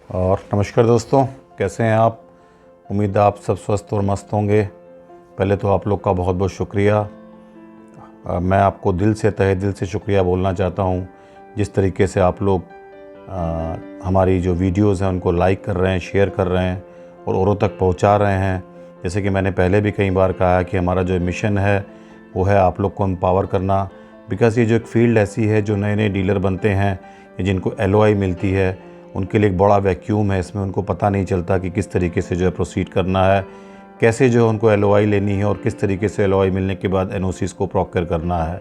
और नमस्कार दोस्तों, कैसे हैं आप। उम्मीद है आप सब स्वस्थ और मस्त होंगे। पहले तो आप लोग का बहुत बहुत शुक्रिया। मैं आपको दिल से तहे दिल से शुक्रिया बोलना चाहता हूं, जिस तरीके से आप लोग हमारी जो वीडियोस हैं उनको लाइक कर रहे हैं, शेयर कर रहे हैं और औरों तक पहुंचा रहे हैं। जैसे कि मैंने पहले भी कई बार कहा है कि हमारा जो मिशन है वो है आप लोग को एम्पावर करना। बिकॉज़ ये जो एक फ़ील्ड ऐसी है, जो नए नए डीलर बनते हैं या जिनको LOI मिलती है, उनके लिए एक बड़ा वैक्यूम है। इसमें उनको पता नहीं चलता कि किस तरीके से जो है प्रोसीड करना है, कैसे जो है उनको LOI लेनी है और किस तरीके से LOI मिलने के बाद NOCs को प्रोक्योर करना है।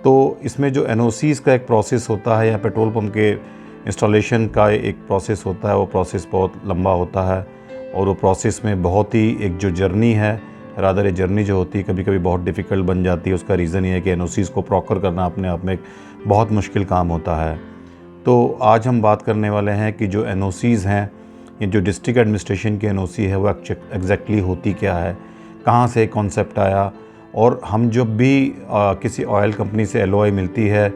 तो इसमें जो NOCs का एक प्रोसेस होता है या पेट्रोल पंप के इंस्टॉलेशन का एक प्रोसेस होता है, वो प्रोसेस बहुत लंबा होता है और वो प्रोसेस में बहुत ही एक जो जर्नी है, रादर ये जर्नी जो होती है कभी कभी बहुत डिफ़िकल्ट बन जाती है। उसका रीज़न ये है कि NOCs को प्रोक्योर करना अपने आप में एक बहुत मुश्किल काम होता है। तो आज हम बात करने वाले हैं कि जो NOCs हैं, ये जो डिस्ट्रिक्ट एडमिनिस्ट्रेशन की NOC है, वो एग्जैक्टली होती क्या है, कहाँ से कॉन्सेप्ट आया। और हम जब भी किसी ऑयल कंपनी से LOI मिलती है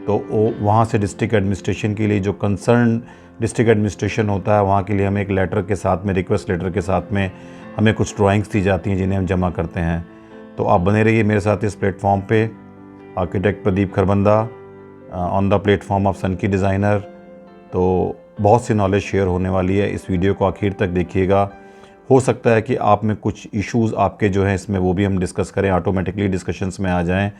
तो वो वहाँ से डिस्ट्रिक्ट एडमिनिस्ट्रेशन के लिए जो कंसर्न डिस्ट्रिक्ट एडमिनिस्ट्रेशन होता है, वहाँ के लिए हमें एक लेटर के साथ में, रिक्वेस्ट लेटर के साथ में हमें कुछ ड्राइंग्स दी जाती हैं जिन्हें हम जमा करते हैं। तो आप बने रहिए मेरे साथ इस प्लेटफॉर्म पे। Architect Pradeep Kharbanda on the platform of son की डिज़ाइनर। तो बहुत सी नॉलेज शेयर होने वाली है, इस वीडियो को आखिर तक देखिएगा। हो सकता है कि आप में कुछ इश्यूज़ आपके जो हैं इसमें वो भी हम डिस्कस करें, ऑटोमेटिकली डिस्कशंस में आ जाएं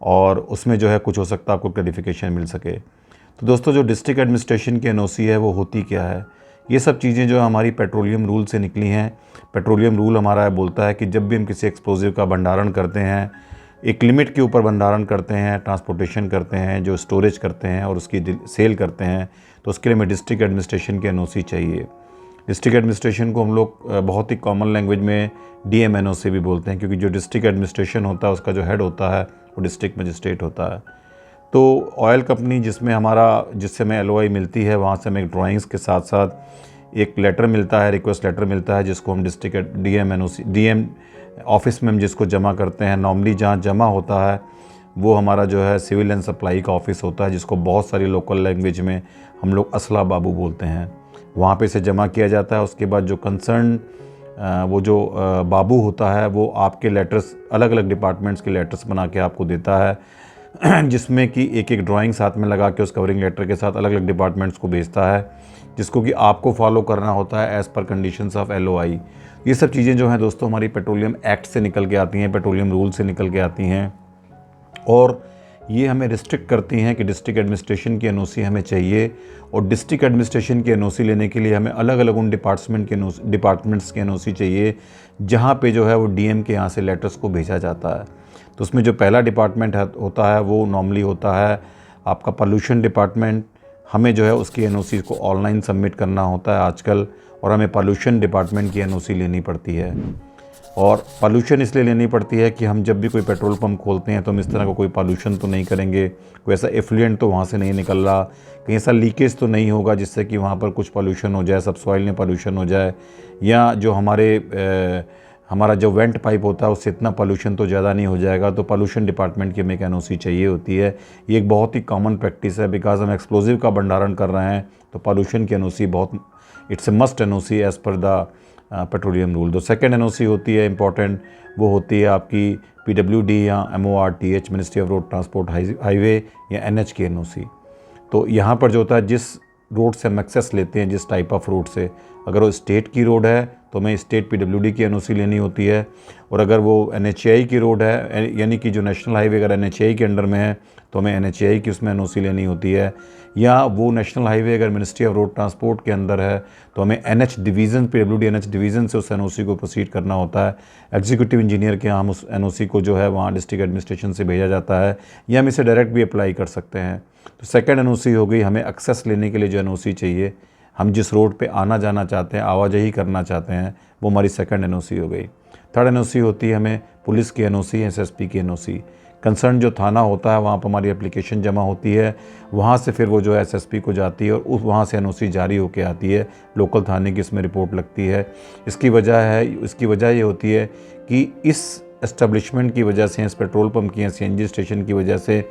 और उसमें जो है कुछ हो सकता है आपको क्लैरिफिकेशन मिल सके। तो दोस्तों, जो डिस्ट्रिक्ट एडमिनिस्ट्रेशन की NOC है वो होती क्या है, ये सब चीज़ें जो हमारी पेट्रोलियम रूल से निकली हैं। पेट्रोलियम रूल हमारा बोलता है कि जब भी हम किसी एक्सप्लोजिव का भंडारण करते हैं, एक लिमिट के ऊपर भंडारण करते हैं, ट्रांसपोर्टेशन करते हैं, जो स्टोरेज करते हैं और उसकी सेल करते हैं, तो उसके लिए हमें डिस्ट्रिक्ट एडमिनिस्ट्रेशन की NOC चाहिए। डिस्ट्रिक्ट एडमिनिस्ट्रेशन को हम लोग बहुत ही कॉमन लैंग्वेज में DM NOC भी बोलते हैं, क्योंकि जो डिस्ट्रिक्ट एडमिनिस्ट्रेशन होता है उसका जो हेड होता है वो डिस्ट्रिक्ट मजिस्ट्रेट होता है। तो ऑयल कंपनी जिससे हमें LOI मिलती है, वहाँ से हमें एक ड्राइंग्स के साथ साथ एक लेटर मिलता है, रिक्वेस्ट लेटर मिलता है, जिसको हम डिस्ट्रिक्ट DM ऑफिस में हम जिसको जमा करते हैं। नॉर्मली जहाँ जमा होता है वो हमारा जो है सिविल एंड सप्लाई का ऑफिस होता है, जिसको बहुत सारी लोकल लैंग्वेज में हम लोग असला बाबू बोलते हैं। वहाँ पे से जमा किया जाता है। उसके बाद जो कंसर्न वो जो बाबू होता है वो आपके लेटर्स, अलग अलग डिपार्टमेंट्स के लेटर्स बना के आपको देता है, जिसमें कि एक एक ड्राइंग साथ में लगा के उस कवरिंग लेटर के साथ अलग अलग डिपार्टमेंट्स को भेजता है, जिसको कि आपको फॉलो करना होता है as per conditions of LOI। ये सब चीज़ें जो हैं दोस्तों हमारी पेट्रोलियम एक्ट से निकल के आती हैं, पेट्रोलियम रूल से निकल के आती हैं और ये हमें रिस्ट्रिक्ट करती हैं कि डिस्ट्रिक्ट एडमिनिस्ट्रेशन की NOC हमें चाहिए। और डिस्ट्रिक्ट एडमिनिस्ट्रेशन की NOC लेने के लिए हमें अलग अलग उन डिपार्टमेंट्स की NOC चाहिए, जहाँ पे जो है वो DM के यहाँ से लेटर्स को भेजा जाता है। तो उसमें जो पहला डिपार्टमेंट होता है वो नॉर्मली होता है आपका पोल्यूशन डिपार्टमेंट। हमें जो है उसकी NOC को ऑनलाइन सबमिट करना होता है आजकल, और हमें पोल्यूशन डिपार्टमेंट की NOC लेनी पड़ती है। और पोल्यूशन इसलिए लेनी पड़ती है कि हम जब भी कोई पेट्रोल पंप खोलते हैं तो हम इस तरह का कोई पोल्यूशन तो नहीं करेंगे, कोई ऐसा एफ्लुएंट तो वहाँ से नहीं निकल रहा, कहीं ऐसा लीकेज तो नहीं होगा जिससे कि वहाँ पर कुछ पोल्यूशन हो जाए, सबसॉइल में पोल्यूशन हो जाए, या जो हमारा जो वेंट पाइप होता है उससे इतना पोल्यूशन तो ज़्यादा नहीं हो जाएगा। तो पोल्यूशन डिपार्टमेंट की हमें NOC चाहिए होती है। ये एक बहुत ही कॉमन प्रैक्टिस है, बिकॉज हम एक्सप्लोजिव का भंडारण कर रहे हैं तो पोल्यूशन की NOC बहुत, it's a must NOC as per the petroleum rule. तो सेकेंड NOC होती है इम्पॉर्टेंट, वो होती है आपकी PWD या MORTH, ministry of road transport highway या NH की NOC। तो यहाँ पर जो होता है, जिस रोड से हम एक्सेस लेते हैं, जिस टाइप ऑफ रोड से, अगर वो स्टेट की रोड है तो हमें स्टेट PWD की NOC लेनी होती है, और अगर वो NHAI की रोड है, यानी कि जो नेशनल हाईवे अगर NHAI के अंडर में है तो हमें NHAI की उसमें NOC लेनी होती है, या वो नेशनल हाईवे अगर मिनिस्ट्री ऑफ रोड ट्रांसपोर्ट के अंदर है तो हमें NH division, PWD NH division से उस NOC को प्रोसीड करना होता है। एग्जीक्यूटिव इंजीनियर के यहाँ हम उस NOC को जो है वहाँ डिस्ट्रिक्ट एडमिनिस्ट्रेशन से भेजा जाता है, या हम इसे डायरेक्ट भी अप्लाई कर सकते हैं। तो सेकेंड NOC हो गई, हमें एक्सेस लेने के लिए जो NOC चाहिए, हम जिस रोड पे आना जाना चाहते हैं, आवाजाही करना चाहते हैं, वो हमारी सेकंड NOC हो गई। थर्ड NOC होती है हमें पुलिस की NOC, SSP की NOC। कंसर्न जो थाना होता है वहाँ पर हमारी एप्लीकेशन जमा होती है, वहाँ से फिर वो जो है SSP को जाती है और वहाँ से NOC जारी होकर आती है, लोकल थाने की इसमें रिपोर्ट लगती है। इसकी वजह ये होती है कि इस एस्टेब्लिशमेंट की वजह से, इस पेट्रोल पंप की या CNG स्टेशन की वजह से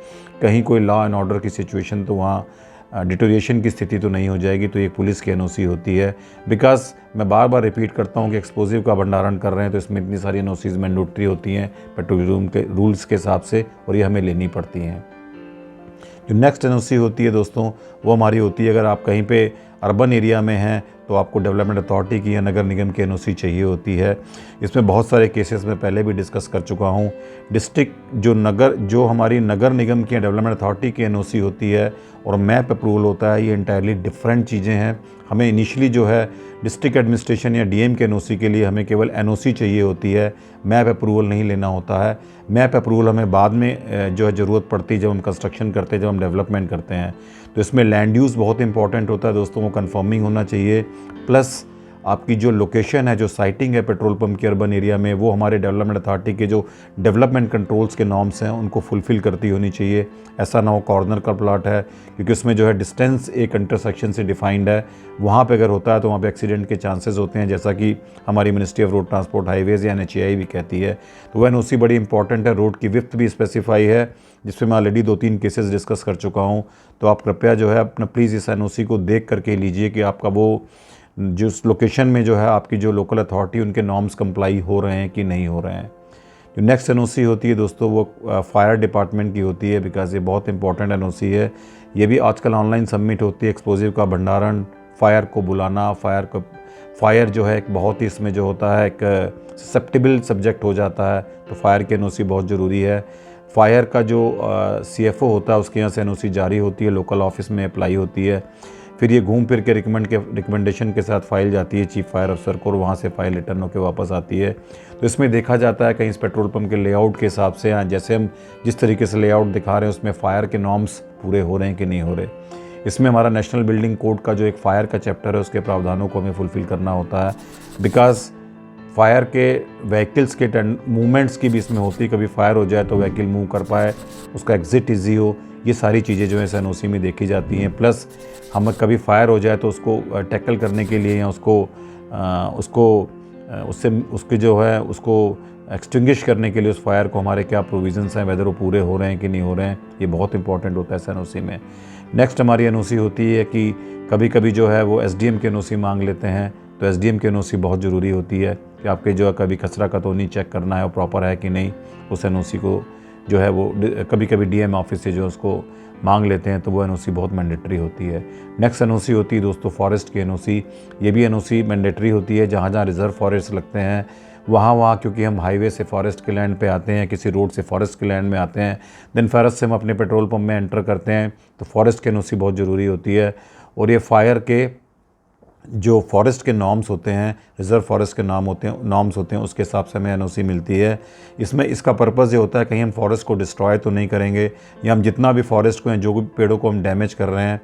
कहीं कोई लॉ एंड ऑर्डर की सिचुएशन तो वहाँ डिटोरिएशन की स्थिति तो नहीं हो जाएगी, तो ये पुलिस की एनओसी होती है। बिकॉज मैं बार बार रिपीट करता हूँ कि एक्सप्लोजिव का भंडारण कर रहे हैं तो इसमें इतनी सारी एनओसीज मैंडेटरी होती हैं पेट्रोलियम के रूल्स के हिसाब से, और ये हमें लेनी पड़ती हैं। जो नेक्स्ट एनओसी होती है दोस्तों, वो हमारी होती है अगर आप कहीं पे अर्बन एरिया में हैं तो आपको डेवलपमेंट अथॉरिटी की या नगर निगम की एनओसी चाहिए होती है। इसमें बहुत सारे केसेस में पहले भी डिस्कस कर चुका हूँ। डिस्ट्रिक्ट जो हमारी नगर निगम की डेवलपमेंट अथॉरिटी की एनओसी होती है और मैप अप्रूवल होता है, ये इंटायरली डिफरेंट चीज़ें हैं। हमें इनिशियली जो है डिस्ट्रिक्ट एडमिनिस्ट्रेशन या डीएम के एनओसी के लिए हमें केवल एनओसी चाहिए होती है, मैप अप्रूवल नहीं लेना होता है। मैप अप्रूवल हमें बाद में जो है ज़रूरत पड़ती है जब हम कंस्ट्रक्शन करते हैं, जब हम डेवलपमेंट करते हैं। तो इसमें लैंड यूज़ बहुत इंपॉर्टेंट होता है दोस्तों, वो कन्फर्मिंग होना चाहिए। प्लस आपकी जो लोकेशन है, जो साइटिंग है पेट्रोल पंप की अर्बन एरिया में, वो हमारे डेवलपमेंट अथॉरिटी के जो डेवलपमेंट कंट्रोल्स के नॉर्म्स हैं उनको फुलफ़िल करती होनी चाहिए। ऐसा ना हो कॉर्नर का प्लाट है, क्योंकि उसमें जो है डिस्टेंस एक इंटरसेक्शन से डिफाइंड है, वहाँ पे अगर होता है तो वहाँ पे एक्सीडेंट के चांसेस होते हैं, जैसा कि हमारी ministry of road transport highways या NHAI भी कहती है। तो वह एनओसी बड़ी इंपॉर्टेंट है। रोड की विड्थ भी स्पेसिफाई है, जिसपे मैं ऑलरेडी 2-3 केसेस डिस्कस कर चुका हूँ। तो आप कृपया जो है अपना प्लीज़ इस एनओसी को देख करके लीजिए कि आपका वो जिस लोकेशन में जो है आपकी जो लोकल अथॉरिटी उनके नॉर्म्स कंप्लाई हो रहे हैं कि नहीं हो रहे हैं। जो नेक्स्ट एनओसी होती है दोस्तों, वो फायर डिपार्टमेंट की होती है, बिकॉज ये बहुत इंपॉर्टेंट एनओसी है। ये भी आजकल ऑनलाइन सबमिट होती है। एक्सप्लोजिव का भंडारण, फायर को बुलाना, फायर जो है एक बहुत ही इसमें जो होता है एक ससेप्टिबल सब्जेक्ट हो जाता है, तो फायर की एनओसी बहुत ज़रूरी है। फायर का जो CFO होता है उसके यहाँ से एनओसी जारी होती है, लोकल ऑफिस में अप्लाई होती है, फिर ये घूम फिर के रिकमेंडेशन के साथ फाइल जाती है चीफ फायर अफसर को, और वहाँ से फाइल रिटर्न होकर वापस आती है। तो इसमें देखा जाता है कहीं इस पेट्रोल पंप के लेआउट के हिसाब से, जैसे हम जिस तरीके से लेआउट दिखा रहे हैं उसमें फ़ायर के नॉर्म्स पूरे हो रहे हैं कि नहीं हो रहे। इसमें हमारा नेशनल बिल्डिंग कोड का जो एक फ़ायर का चैप्टर है उसके प्रावधानों को हमें फुलफ़िल करना होता है, बिकॉज फायर के व्हीकल्स के मूवमेंट्स की भी इसमें होती है। कभी फायर हो जाए तो व्हीकल मूव कर पाए, उसका एग्जिट ईजी हो, ये सारी चीज़ें जो है एनओसी में देखी जाती हैं। प्लस हम कभी फायर हो जाए तो उसको टैकल करने के लिए या उसके जो है उसको एक्सटिंग्विश करने के लिए उस फायर को हमारे क्या प्रोविजंस हैं, वेदर वो पूरे हो रहे हैं कि नहीं हो रहे हैं, ये बहुत इंपॉर्टेंट होता है इस एनओसी में। नेक्स्ट हमारी एनओसी होती है कि कभी कभी जो है वो SDM की एनओसी मांग लेते हैं, तो SDM की एनओसी बहुत ज़रूरी होती है कि आपके जो है कभी कचरा कतौनी चेक करना है वो प्रॉपर है कि नहीं, उस एनओसी को जो है वो कभी कभी DM ऑफिस से जो उसको मांग लेते हैं, तो वो एनओसी बहुत मैंडेटरी होती है। नेक्स्ट एनओसी होती है दोस्तों फॉरेस्ट की एनओसी। ये भी एनओसी मैंडेटरी होती है। जहाँ जहाँ रिजर्व फॉरेस्ट लगते हैं वहाँ क्योंकि हम हाईवे से फॉरेस्ट के लैंड पे आते हैं, किसी रोड से फॉरेस्ट के लैंड में आते हैं, देन फॉरेस्ट से हम अपने पेट्रोल पंप में एंटर करते हैं, तो फॉरेस्ट की एनओसी बहुत ज़रूरी होती है। और ये फायर के जो फॉरेस्ट के नॉर्म्स होते हैं, रिज़र्व फॉरेस्ट के नॉर्म्स होते हैं, उसके हिसाब से हमें एनओसी मिलती है। इसमें इसका पर्पज़ ये होता है कहीं हम फॉरेस्ट को डिस्ट्रॉय तो नहीं करेंगे, या हम जितना भी फॉरेस्ट को या जो भी पेड़ों को हम डैमेज कर रहे हैं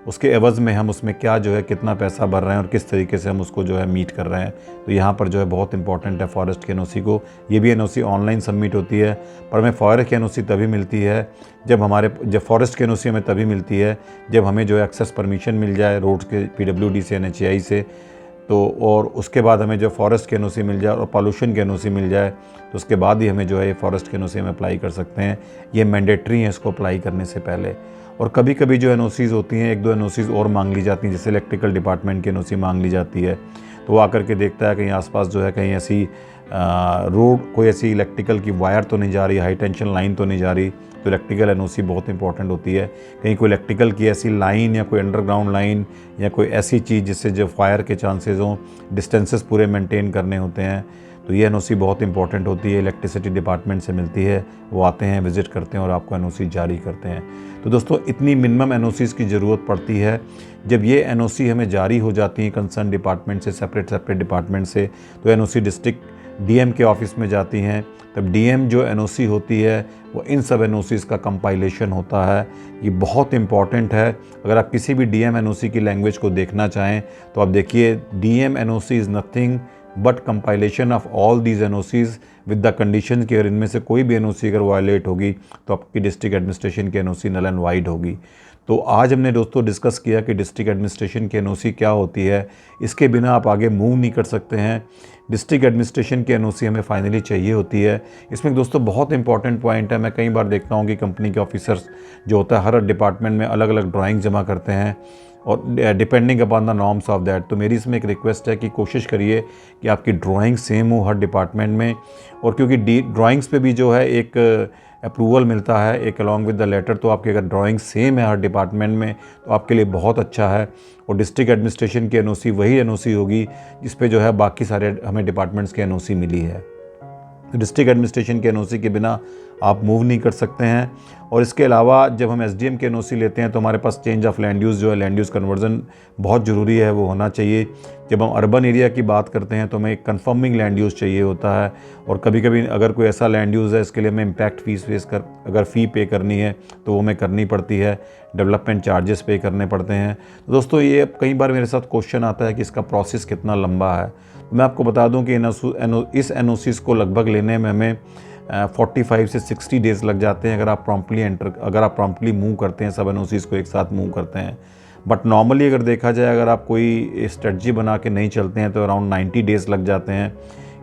उसके एवज़ में हम उसमें क्या जो है कितना पैसा भर रहे हैं और किस तरीके से हम उसको जो है मीट कर रहे हैं। तो यहाँ पर जो है बहुत इंपॉर्टेंट है फॉरेस्ट की एनओसी को। ये भी एनओसी ऑनलाइन सबमिट होती है, पर हमें फॉरेस्ट की एनओसी तभी मिलती है जब फॉरेस्ट की एनओसी हमें तभी मिलती है जब हमें जो है एक्सेस परमिशन मिल जाए रोड्स के PWD से, NHAI से, तो और उसके बाद हमें जो फॉरेस्ट की एनओसी मिल जाए और पॉल्यूशन की एनओसी मिल जाए, तो उसके बाद ही हमें जो है ये फॉरेस्ट की एनओसी में अप्लाई कर सकते हैं। ये मैंडेटरी है इसको अप्लाई करने से पहले। और कभी कभी जो एनओसीज़ होती हैं, 1-2 एनओसीज़ और मांग ली जाती हैं, जैसे इलेक्ट्रिकल डिपार्टमेंट की एनओसी मांग ली जाती है, तो वो आकर के देखता है कहीं आसपास जो है कहीं ऐसी रोड कोई ऐसी इलेक्ट्रिकल की वायर तो नहीं जा रही, हाई टेंशन लाइन तो नहीं जा रही, तो इलेक्ट्रिकल एनओसी बहुत इंपॉर्टेंट होती है। कहीं कोई इलेक्ट्रिकल की ऐसी लाइन या कोई अंडरग्राउंड लाइन या कोई ऐसी चीज़ जिससे जो फायर के चांसेस हों, डिस्टेंसेस पूरे मेंटेन करने होते हैं, तो ये एनओसी बहुत इंपॉर्टेंट होती है। इलेक्ट्रिसिटी डिपार्टमेंट से मिलती है, वो आते हैं, विजिट करते हैं और आपको एनओसी जारी करते हैं। तो दोस्तों इतनी मिनिमम एनओसीज़ की ज़रूरत पड़ती है। जब ये एनओसी हमें जारी हो जाती है कंसर्न डिपार्टमेंट से, सेपरेट डिपार्टमेंट से, तो एनओसी डिस्ट्रिक्ट DM के ऑफिस में जाती हैं, तब DM जो एनओसी होती है वो इन सब एनओसीज़ का कंपाइलेशन होता है। ये बहुत इंपॉर्टेंट है। अगर आप किसी भी DM एनओसी की लैंग्वेज को देखना चाहें तो आप देखिए, DM NOC is nothing but compilation of all these NOCs with the condition कि अगर इनमें से कोई भी एनओसी अगर वायलेट होगी तो आपकी डिस्ट्रिक्ट एडमिनिस्ट्रेशन की एनओसी नल एंड वाइड होगी। तो आज हमने दोस्तों डिस्कस किया कि डिस्ट्रिक्ट एडमिनिस्ट्रेशन की एनओसी क्या होती है, इसके बिना आप आगे मूव नहीं कर सकते हैं। डिस्ट्रिक्ट एडमिनिस्ट्रेशन की एनओसी हमें फाइनली चाहिए होती है। इसमें दोस्तों बहुत इंपॉर्टेंट पॉइंट है, मैं कई बार देखता हूँ कि कंपनी के ऑफिसर्स जो होता है हर डिपार्टमेंट में अलग अलग ड्राइंग जमा करते हैं और depending upon the norms of that. तो मेरी इसमें एक रिक्वेस्ट है कि कोशिश करिए कि आपकी ड्राइंग सेम हो हर डिपार्टमेंट में, और क्योंकि ड्राइंग्स पे भी जो है एक अप्रूवल मिलता है एक अलॉन्ग विद द लेटर, तो आपकी अगर ड्राइंग सेम है हर डिपार्टमेंट में तो आपके लिए बहुत अच्छा है। और डिस्ट्रिक्ट एडमिनिस्ट्रेशन की एनओसी वही एनओसी होगी जिस पे जो है बाकी सारे हमें डिपार्टमेंट्स की एनओसी मिली है। तो डिस्ट्रिक्ट एडमिनिस्ट्रेशन के एनओसी के बिना आप मूव नहीं कर सकते हैं। और इसके अलावा जब हम एसडीएम के एनओसी लेते हैं तो हमारे पास चेंज ऑफ लैंड यूज़ जो है, लैंड यूज़ कन्वर्जन बहुत ज़रूरी है, वो होना चाहिए। जब हम अर्बन एरिया की बात करते हैं तो हमें एक कन्फर्मिंग लैंड यूज़ चाहिए होता है, और कभी कभी अगर कोई ऐसा लैंड यूज़ है इसके लिए हमें इम्पैक्ट फीस अगर फ़ी पे करनी है तो वो हमें करनी पड़ती है, डेवलपमेंट चार्जेस पे करने पड़ते हैं। तो दोस्तों ये कई बार मेरे साथ क्वेश्चन आता है कि इसका प्रोसेस कितना लंबा है। तो मैं आपको बता दूं कि इस एनओसीज़ को लगभग लेने में हमें 45 से 60 डेज़ लग जाते हैं अगर आप प्रॉम्प्टली मूव करते हैं, सब एनओसीज़ को एक साथ मूव करते हैं। बट नॉर्मली अगर देखा जाए, अगर आप कोई स्ट्रेटजी बना के नहीं चलते हैं तो अराउंड 90 डेज़ लग जाते हैं।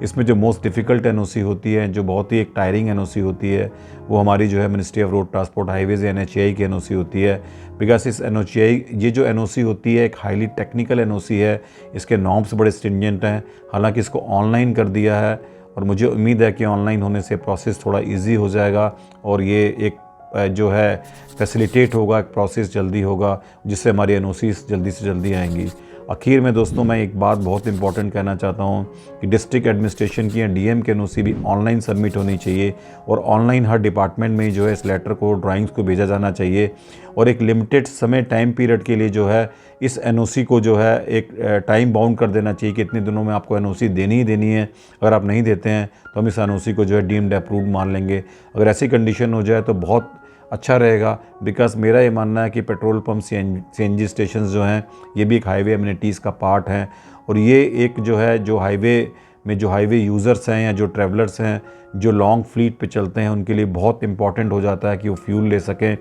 इसमें जो मोस्ट डिफ़िकल्ट एनओसी होती है, जो बहुत ही एक टायरिंग एनओसी होती है, वो हमारी जो है ministry of road transport highways NHAI की एनओसी होती है। बिकॉज इस ये जो एनओसी होती है एक हाईली टेक्निकल एनओसी है, इसके नॉर्म्स बड़े स्ट्रिंजेंट हैं। हालांकि इसको ऑनलाइन कर दिया है और मुझे उम्मीद है कि ऑनलाइन होने से प्रोसेस थोड़ा ईजी हो जाएगा और ये एक जो है फैसिलिटेट होगा, एक प्रोसेस जल्दी होगा जिससे हमारी एनओसीज़ जल्दी से जल्दी आएंगी। आखिर में दोस्तों मैं एक बात बहुत इंपॉर्टेंट कहना चाहता हूँ कि डिस्ट्रिक्ट एडमिनिस्ट्रेशन की या डीएम की एनओसी भी ऑनलाइन सबमिट होनी चाहिए, और ऑनलाइन हर डिपार्टमेंट में जो है इस लेटर को, ड्राइंग्स को भेजा जाना चाहिए। और एक लिमिटेड समय टाइम पीरियड के लिए जो है इस एनओसी को जो है एक टाइम बाउंड कर देना चाहिए कि इतने दिनों में आपको एनओसी देनी ही देनी है। अगर आप नहीं देते हैं तो हम इस एनओसी को जो है डीम्ड अप्रूव्ड मान लेंगे। अगर ऐसी कंडीशन हो जाए तो बहुत अच्छा रहेगा, बिकॉज मेरा ये मानना है कि पेट्रोल पंप सीएनजी स्टेशन जो हैं ये भी एक हाईवे एमिनिटीज़ का पार्ट हैं, और ये एक जो है जो हाईवे यूज़र्स हैं या जो ट्रैवलर्स हैं जो लॉन्ग फ्लीट पे चलते हैं उनके लिए बहुत इंपॉर्टेंट हो जाता है कि वो फ्यूल ले सकें।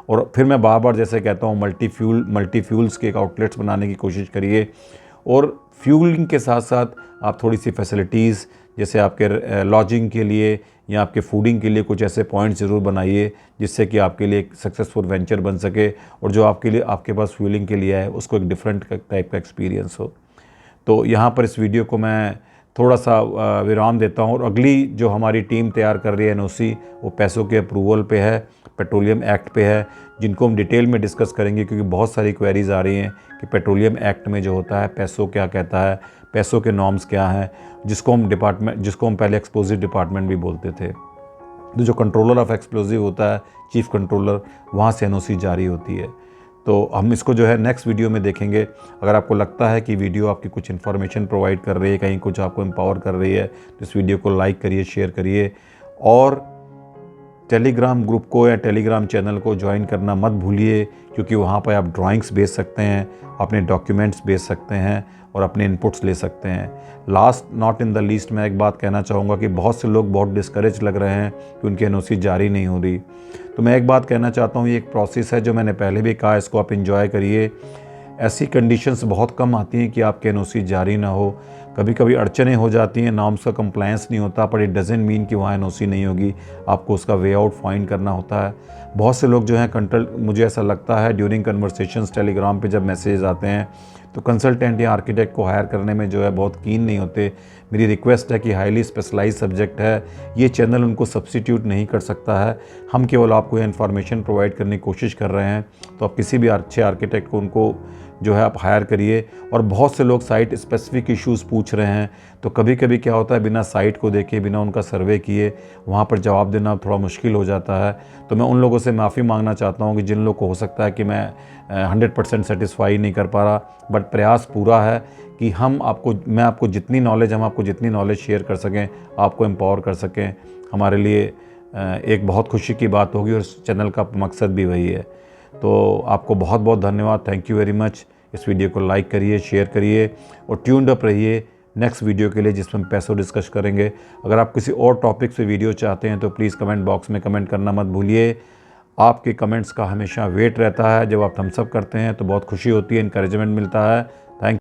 और फिर मैं बार बार जैसे कहता हूँ मल्टी फ्यूल्स के एक आउटलेट्स बनाने की कोशिश करिए, और फ्यूलिंग के साथ साथ आप थोड़ी सी फैसिलिटीज़ जैसे आपके लॉजिंग के लिए या आपके फूडिंग के लिए कुछ ऐसे पॉइंट्स ज़रूर बनाइए जिससे कि आपके लिए एक सक्सेसफुल वेंचर बन सके, और जो आपके पास फ्यूलिंग के लिए है उसको एक डिफरेंट टाइप का एक्सपीरियंस हो। तो यहाँ पर इस वीडियो को मैं थोड़ा सा विराम देता हूँ, और अगली जो हमारी टीम तैयार कर रही है एनओसी वो पैसों के अप्रूवल पे है, पेट्रोलियम एक्ट पे है, जिनको हम डिटेल में डिस्कस करेंगे क्योंकि बहुत सारी क्वेरीज़ आ रही हैं कि पेट्रोलियम एक्ट में जो होता है पैसों क्या कहता है, पैसों के नॉर्म्स क्या हैं, जिसको हम पहले एक्सप्लोजिव डिपार्टमेंट भी बोलते थे। तो जो कंट्रोलर ऑफ एक्सप्लोजिव होता है, चीफ कंट्रोलर, वहाँ से एनओसी जारी होती है। तो हम इसको जो है नेक्स्ट वीडियो में देखेंगे। अगर आपको लगता है कि वीडियो आपकी कुछ इन्फॉर्मेशन प्रोवाइड कर रही है, कहीं कुछ आपको एम्पावर कर रही है, तो इस वीडियो को लाइक करिए, शेयर करिए, और टेलीग्राम ग्रुप को या टेलीग्राम चैनल को ज्वाइन करना मत भूलिए, क्योंकि वहाँ पर आप ड्राइंग्स भेज सकते हैं, अपने डॉक्यूमेंट्स भेज सकते हैं और अपने इनपुट्स ले सकते हैं। Last not in the least मैं एक बात कहना चाहूँगा कि बहुत से लोग बहुत डिस्करेज लग रहे हैं कि उनकी एनओसी जारी नहीं हो रही। तो मैं एक बात कहना चाहता हूँ, ये एक प्रोसेस है जो मैंने पहले भी कहा, इसको आप इंजॉय करिए। ऐसी कंडीशंस बहुत कम आती हैं कि आपके एनओसी जारी ना हो। कभी कभी अड़चनें हो जाती हैं, नॉर्म्स का कंप्लायंस नहीं होता, पर इट डजंट मीन कि वहाँ एनओसी नहीं होगी, आपको उसका वे आउट फाइंड करना होता है। बहुत से लोग जो हैं मुझे ऐसा लगता है ड्यूरिंग कन्वर्सेशंस टेलीग्राम पे जब मैसेज आते हैं तो कंसल्टेंट या आर्किटेक्ट को हायर करने में जो है बहुत कीन नहीं होते। मेरी रिक्वेस्ट है कि हाईली स्पेशलाइज्ड सब्जेक्ट है, ये चैनल उनको सब्स्टिट्यूट नहीं कर सकता है। हम केवल आपको ये इन्फॉर्मेशन प्रोवाइड करने की कोशिश कर रहे हैं, तो आप किसी भी अच्छे आर्किटेक्ट को उनको जो है आप हायर करिए। और बहुत से लोग साइट स्पेसिफिक इश्यूज़ पूछ रहे हैं, तो कभी कभी क्या होता है बिना साइट को देखे, बिना उनका सर्वे किए वहाँ पर जवाब देना थोड़ा मुश्किल हो जाता है। तो मैं उन लोगों से माफ़ी मांगना चाहता हूँ कि जिन लोगों को हो सकता है कि मैं 100% सेटिस्फाई नहीं कर पा रहा, बट प्रयास पूरा है कि हम आपको जितनी नॉलेज शेयर कर सकें, आपको एम्पावर कर सकें, हमारे लिए एक बहुत खुशी की बात होगी, और इस चैनल का मकसद भी वही है। तो आपको बहुत बहुत धन्यवाद, थैंक यू वेरी मच। इस वीडियो को लाइक करिए, शेयर करिए, और ट्यून्ड अप रहिए नेक्स्ट वीडियो के लिए जिसमें हम पैसों डिस्कस करेंगे। अगर आप किसी और टॉपिक से वीडियो चाहते हैं तो प्लीज़ कमेंट बॉक्स में कमेंट करना मत भूलिए। आपके कमेंट्स का हमेशा वेट रहता है। जब आप थम्स अप करते हैं तो बहुत खुशी होती है, इनकरेजमेंट मिलता है। थैंक